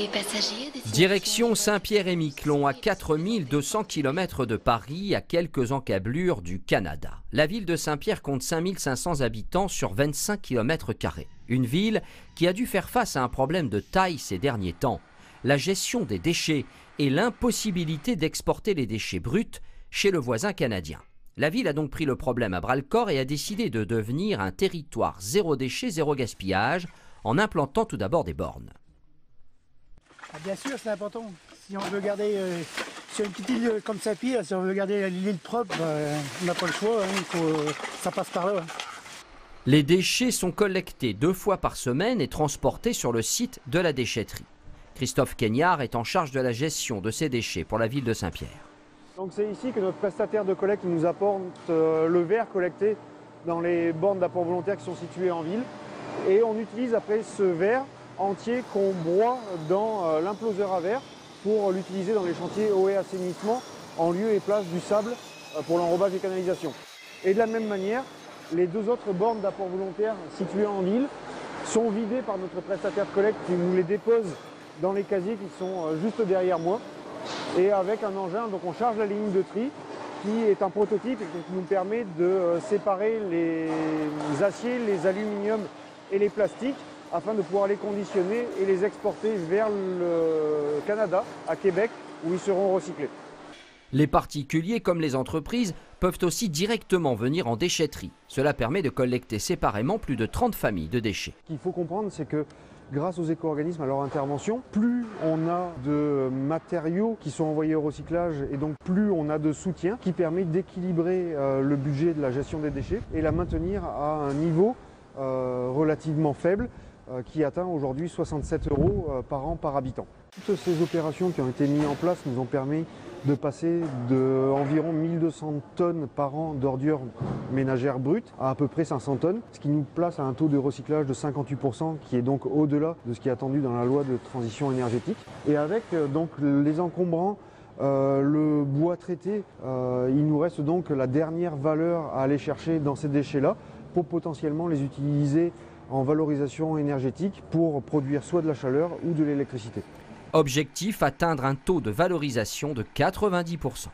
les passagers à Direction Saint-Pierre-et-Miquelon, à 4200 km de Paris, à quelques encablures du Canada. La ville de Saint-Pierre compte 5500 habitants sur 25 km². Une ville qui a dû faire face à un problème de taille ces derniers temps, la gestion des déchets et l'impossibilité d'exporter les déchets bruts chez le voisin canadien. La ville a donc pris le problème à bras-le-corps et a décidé de devenir un territoire zéro déchet, zéro gaspillage, en implantant tout d'abord des bornes. Ah, bien sûr, c'est important. Si on veut garder, sur une petite île comme Saint-Pierre, si on veut garder l'île propre, on n'a pas le choix, ça passe par là. Les déchets sont collectés 2 fois par semaine et transportés sur le site de la déchetterie. Christophe Keignard est en charge de la gestion de ces déchets pour la ville de Saint-Pierre. Donc c'est ici que notre prestataire de collecte nous apporte le verre collecté dans les bornes d'apport volontaire qui sont situées en ville. Et on utilise après ce verre entier qu'on broie dans l'imploseur à verre pour l'utiliser dans les chantiers eau et assainissement en lieu et place du sable pour l'enrobage des canalisations. Et de la même manière, les 2 autres bornes d'apport volontaire situées en ville sont vidées par notre prestataire de collecte qui nous les dépose dans les casiers qui sont juste derrière moi. Et avec un engin, donc on charge la ligne de tri qui est un prototype et qui nous permet de séparer les aciers, les aluminiums et les plastiques afin de pouvoir les conditionner et les exporter vers le Canada, à Québec, où ils seront recyclés. Les particuliers comme les entreprises peuvent aussi directement venir en déchetterie. Cela permet de collecter séparément plus de 30 familles de déchets. Ce qu'il faut comprendre, c'est que grâce aux éco-organismes, à leur intervention, plus on a de matériaux qui sont envoyés au recyclage et donc plus on a de soutien qui permet d'équilibrer le budget de la gestion des déchets et la maintenir à un niveau relativement faible qui atteint aujourd'hui 67 € par an par habitant. Toutes ces opérations qui ont été mises en place nous ont permis de passer d'environ 1200 tonnes par an d'ordures ménagères brutes à peu près 500 tonnes, ce qui nous place à un taux de recyclage de 58%, qui est donc au-delà de ce qui est attendu dans la loi de transition énergétique. Et avec donc les encombrants, le bois traité, il nous reste donc la dernière valeur à aller chercher dans ces déchets-là pour potentiellement les utiliser en valorisation énergétique pour produire soit de la chaleur ou de l'électricité. Objectif, atteindre un taux de valorisation de 90%.